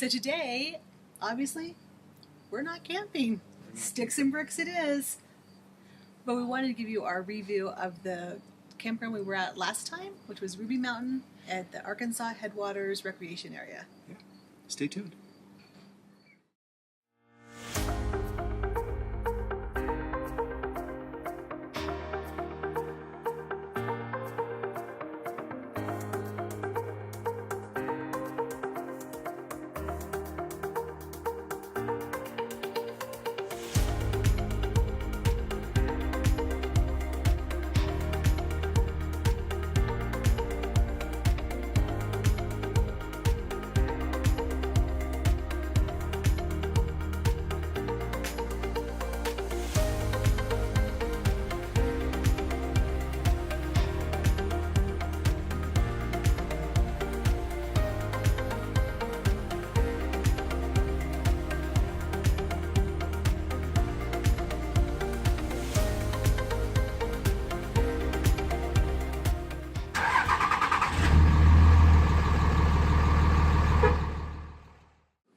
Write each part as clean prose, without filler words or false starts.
So today, obviously, we're not camping. Sticks and bricks it is. But we wanted to give you our review of the campground we were at last time, which was Ruby Mountain at the Arkansas Headwaters Recreation Area. Yeah. Stay tuned.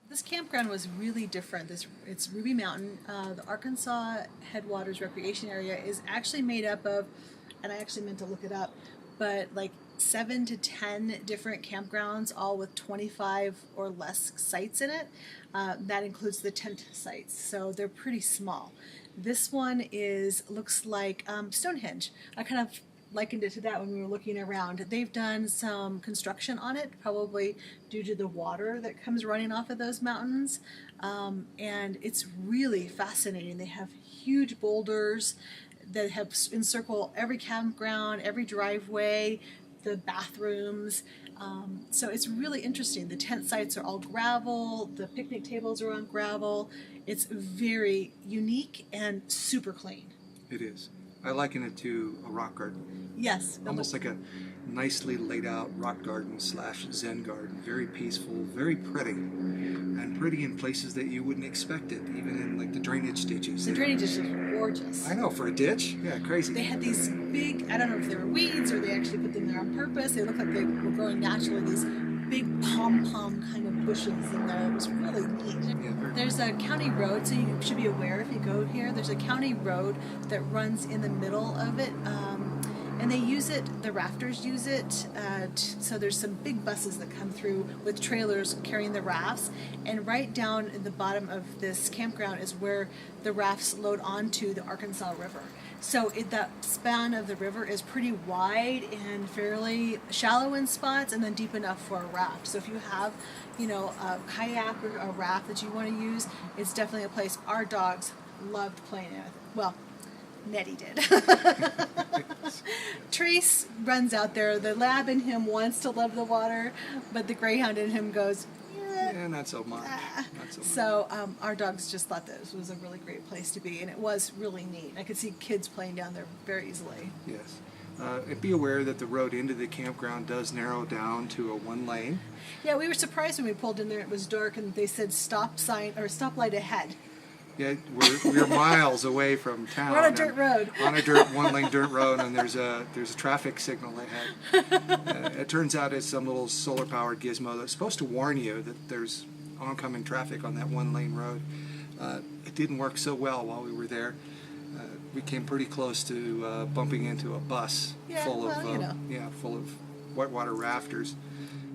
This campground was really different. It's Ruby Mountain. The Arkansas Headwaters Recreation Area is actually made up of, and I actually meant to look it up, but like 7 to 10 different campgrounds, all with 25 or less sites in it. That includes the tent sites, so they're pretty small. This one looks like Stonehenge. I kind of likened it to that when we were looking around. They've done some construction on it, probably due to the water that comes running off of those mountains, and it's really fascinating. They have huge boulders that have encircle every campground, every driveway, the bathrooms, so it's really interesting. The tent sites are all gravel, the picnic tables are on gravel. It's very unique and super clean. It is. I liken it to a rock garden. Yes. Almost like a nicely laid out rock garden / Zen garden. Very peaceful, very pretty. And pretty in places that you wouldn't expect it, even in like the drainage ditches. The drainage ditches are gorgeous. I know, for a ditch? Yeah, crazy. They had these big, I don't know if they were weeds or they actually put them there on purpose. They looked like they were growing naturally, these big pom-pom kind of bushes in there. It was really neat. Yeah, There's a county road, so you should be aware if you go here. There's a county road that runs in the middle of it, and they use it, the rafters use it, so there's some big buses that come through with trailers carrying the rafts, and right down in the bottom of this campground is where the rafts load onto the Arkansas River. So that span of the river is pretty wide and fairly shallow in spots, and then deep enough for a raft. So if you have, a kayak or a raft that you want to use, it's definitely a place. Our dogs loved playing with it. Well, Nettie did. Trace runs out there. The lab in him wants to love the water, but the greyhound in him goes, yeah, not so much. Not so much. So our dogs just thought that this was a really great place to be, and it was really neat. I could see kids playing down there very easily. Yes. And be aware that the road into the campground does narrow down to a one lane. Yeah, we were surprised when we pulled in there. It was dark, and they said stop sign or stop light ahead. Yeah, we're miles away from town. We're on a dirt road. On a one-lane dirt road, and there's a traffic signal ahead. It turns out it's some little solar-powered gizmo that's supposed to warn you that there's oncoming traffic on that one-lane road. It didn't work so well while we were there. We came pretty close to bumping into a bus full of whitewater rafters.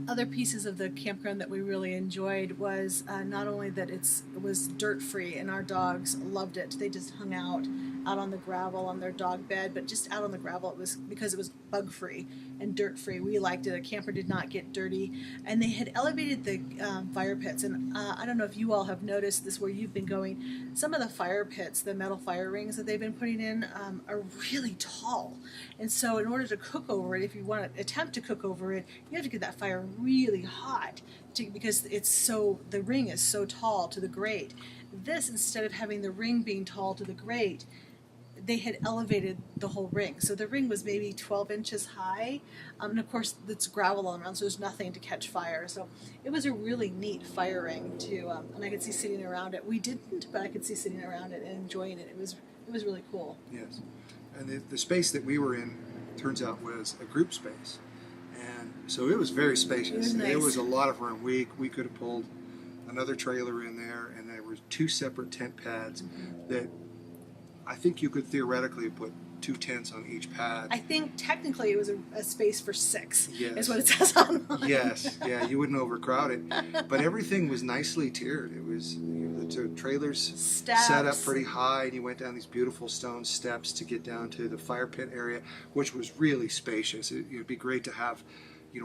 Other pieces of the campground that we really enjoyed was not only that it was dirt free, and our dogs loved it. They just hung out on the gravel on their dog bed, but just out on the gravel. It was because it was bug free and dirt free. We liked it. A camper did not get dirty, and they had elevated the fire pits. And I don't know if you all have noticed this where you've been going. Some of the fire pits, the metal fire rings that they've been putting in, are really tall, and so in order to cook over it, if you want to attempt to cook over it, you have to get that fire really hot because the ring is so tall to the grate. This, instead of having the ring being tall to the grate, they had elevated the whole ring. So the ring was maybe 12 inches high, and of course it's gravel all around, so there's nothing to catch fire. So it was a really neat fire ring and I could see sitting around it. We didn't, but I could see sitting around it and enjoying it. It was really cool. Yes, and the space that we were in turns out was a group space, and so it was very spacious. It was nice. It was a lot of room. We could have pulled another trailer in there, and there were 2 separate tent pads that I think you could theoretically put 2 tents on each pad. I think technically it was a space for 6. Yes. Is what it says online. Yes, yeah, you wouldn't overcrowd it, but everything was nicely tiered. It was, the 2 trailers Steps. set up pretty high, and you went down these beautiful stone steps to get down to the fire pit area, which was really spacious. It'd be great to have,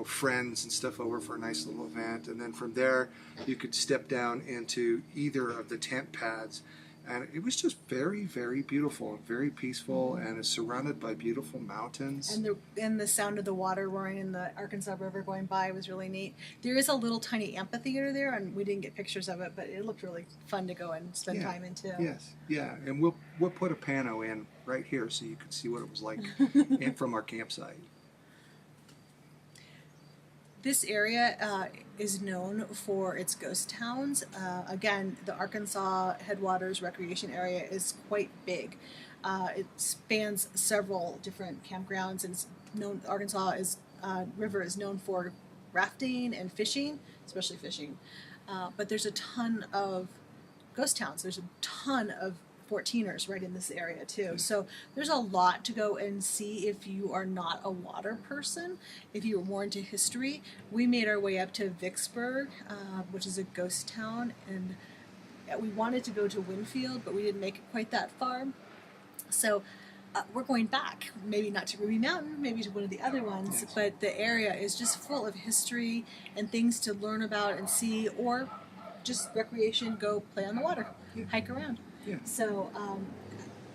friends and stuff over for a nice little event, and then from there you could step down into either of the tent pads. And it was just very, very beautiful and very peaceful, and it's surrounded by beautiful mountains. And the sound of the water roaring in the Arkansas River going by was really neat. There is a little tiny amphitheater there, and we didn't get pictures of it, but it looked really fun to go and spend time in too. Yes, yeah, and we'll put a pano in right here so you can see what it was like from our campsite. This area is known for its ghost towns. Again, the Arkansas Headwaters recreation area is quite big. It spans several different campgrounds, and it's known, River is known for rafting and fishing, especially fishing. But there's a ton of ghost towns. There's a ton of 14ers right in this area too. So there's a lot to go and see if you are not a water person. If you are more into history, we made our way up to Vicksburg, which is a ghost town, and we wanted to go to Winfield, but we didn't make it quite that far. So we're going back, maybe not to Ruby Mountain, maybe to one of the other ones, but the area is just full of history and things to learn about and see, or just recreation, go play on the water, hike around. Yeah. So,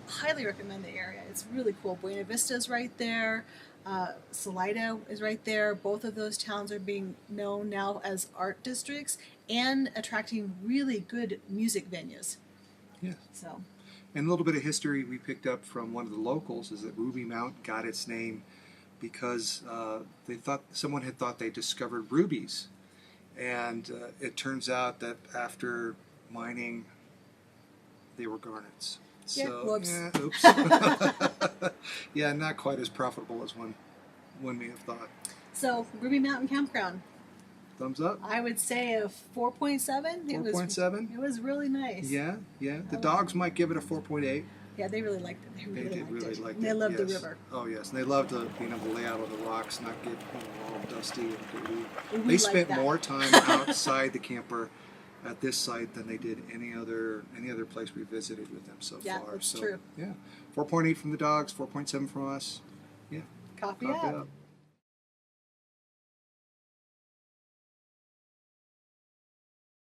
highly recommend the area. It's really cool. Buena Vista is right there. Salida is right there. Both of those towns are being known now as art districts and attracting really good music venues. Yeah. So, and a little bit of history we picked up from one of the locals is that Ruby Mountain got its name because someone had thought they discovered rubies, and it turns out that after mining, they were garnets. Yeah, So, whoops. yeah, oops. Yeah, not quite as profitable as one may have thought. So Ruby Mountain Campground. Thumbs up? I would say a 4.7. 4.7? It was really nice. Yeah, yeah. The dogs might give it a 4.8. Yeah, they really liked it. They really liked it. Liked And it. they loved the Yes. river. Oh yes, and they loved being able to lay out on the rocks, not get all dusty and dirty. We They like spent that. more time outside the camper at this site than they did any other place we visited with them so Yeah, far. that's So true. yeah, 4.8 from the dogs, 4.7 from us. Yeah, Copy copy up. up.